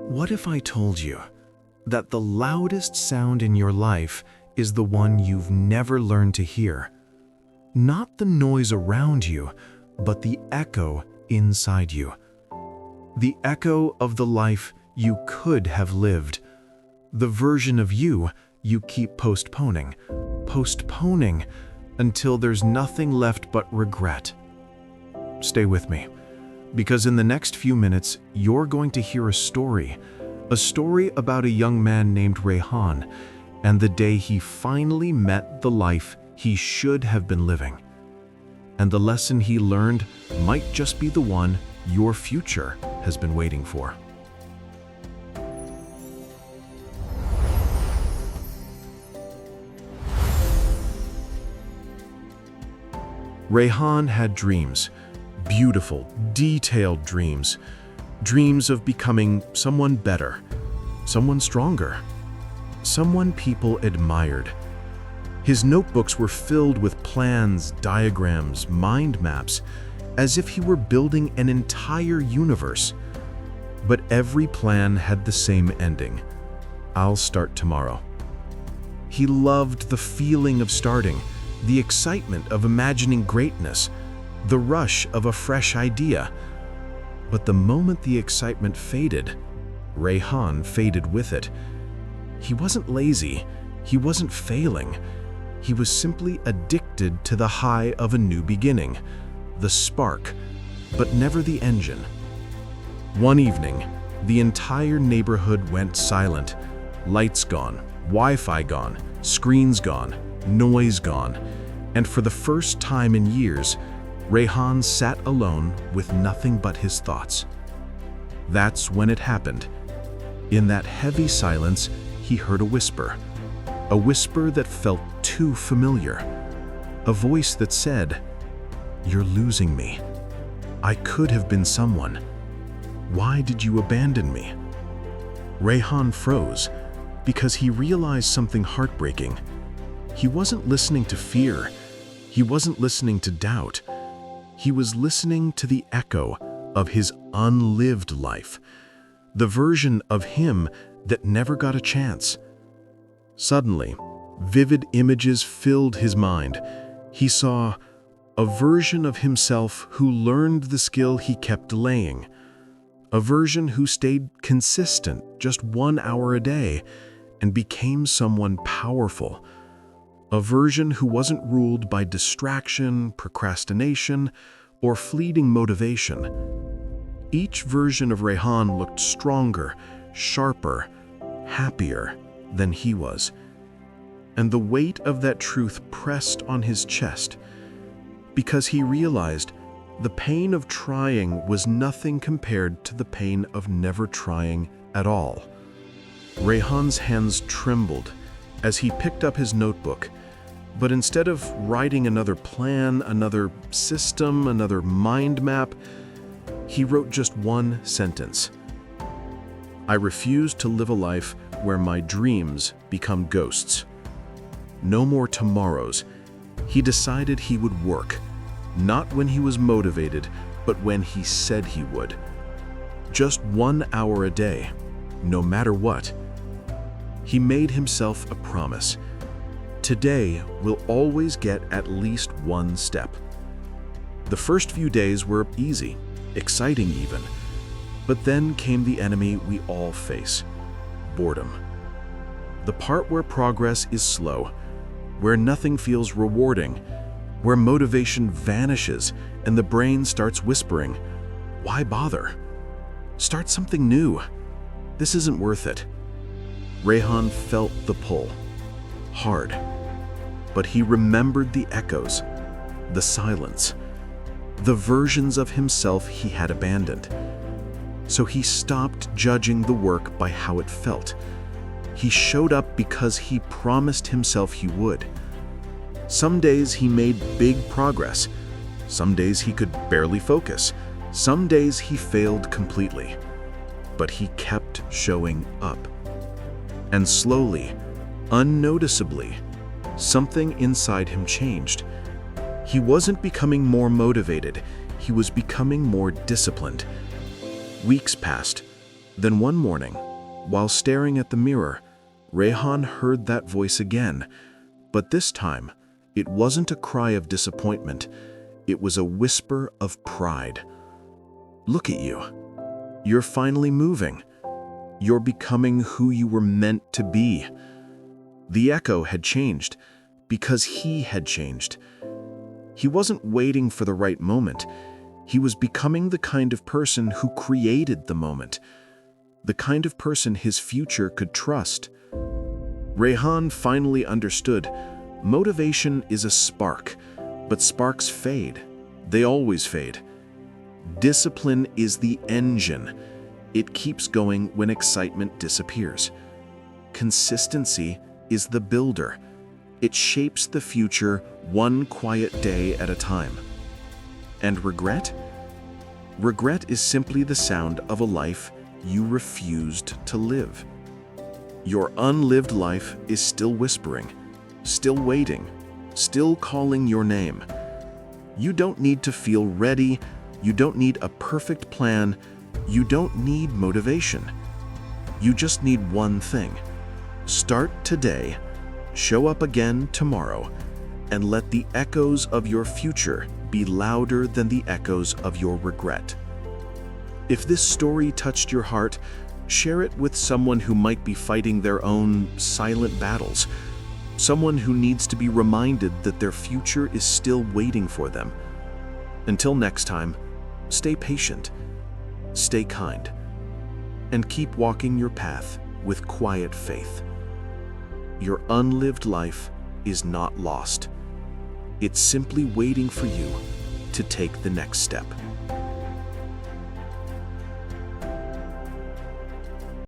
What if I told you that the loudest sound in your life is the one you've never learned to hear? Not the noise around you, but the echo inside you. The echo of the life you could have lived. The version of you keep postponing until there's nothing left but regret. Stay with me, because in the next few minutes, you're going to hear a story about a young man named Rehan and the day he finally met the life he should have been living. And the lesson he learned might just be the one your future has been waiting for. Rehan had dreams, beautiful, detailed dreams. Dreams of becoming someone better, someone stronger, someone people admired. His notebooks were filled with plans, diagrams, mind maps, as if he were building an entire universe. But every plan had the same ending: I'll start tomorrow. He loved the feeling of starting, the excitement of imagining greatness, the rush of a fresh idea. But the moment the excitement faded, Rehan faded with it. He wasn't lazy, he wasn't failing. He was simply addicted to the high of a new beginning, the spark, but never the engine. One evening, the entire neighborhood went silent. Lights gone, Wi-Fi gone, screens gone, noise gone. And for the first time in years, Rehan sat alone with nothing but his thoughts. That's when it happened. In that heavy silence, he heard a whisper that felt too familiar. A voice that said, "You're losing me. I could have been someone. Why did you abandon me?" Rehan froze because he realized something heartbreaking. He wasn't listening to fear. He wasn't listening to doubt. He was listening to the echo of his unlived life, the version of him that never got a chance. Suddenly, vivid images filled his mind. He saw a version of himself who learned the skill he kept delaying, a version who stayed consistent just 1 hour a day and became someone powerful, a version who wasn't ruled by distraction, procrastination, or fleeting motivation. Each version of Rehan looked stronger, sharper, happier than he was. And the weight of that truth pressed on his chest, because he realized the pain of trying was nothing compared to the pain of never trying at all. Rehan's hands trembled as he picked up his notebook, but instead of writing another plan, another system, another mind map, he wrote just one sentence: "I refuse to live a life where my dreams become ghosts." No more tomorrows. He decided he would work, not when he was motivated, but when he said he would. Just 1 hour a day, no matter what. He made himself a promise. Today will always get at least one step. The first few days were easy, exciting even. But then came the enemy we all face: boredom. The part where progress is slow, where nothing feels rewarding, where motivation vanishes and the brain starts whispering, "Why bother? Start something new. This isn't worth it." Rehan felt the pull, hard, but he remembered the echoes, the silence, the versions of himself he had abandoned. So he stopped judging the work by how it felt. He showed up because he promised himself he would. Some days he made big progress. Some days he could barely focus. Some days he failed completely. But he kept showing up. And slowly, unnoticeably, something inside him changed. He wasn't becoming more motivated. He was becoming more disciplined. Weeks passed, Then one morning, while staring at the mirror, Rehan heard that voice again, but this time, it wasn't a cry of disappointment, it was a whisper of pride. "Look at you. You're finally moving. You're becoming who you were meant to be." The echo had changed because he had changed. He wasn't waiting for the right moment. He was becoming the kind of person who created the moment, the kind of person his future could trust. Rehan finally understood. Motivation is a spark, but sparks fade. They always fade. Discipline is the engine. It keeps going when excitement disappears. Consistency is the builder. It shapes the future one quiet day at a time. And regret? Regret is simply the sound of a life you refused to live. Your unlived life is still whispering, still waiting, still calling your name. You don't need to feel ready. You don't need a perfect plan. You don't need motivation. You just need one thing. Start today, show up again tomorrow, and let the echoes of your future be louder than the echoes of your regret. If this story touched your heart, share it with someone who might be fighting their own silent battles, someone who needs to be reminded that their future is still waiting for them. Until next time, stay patient, stay kind, and keep walking your path with quiet faith. Your unlived life is not lost. It's simply waiting for you to take the next step.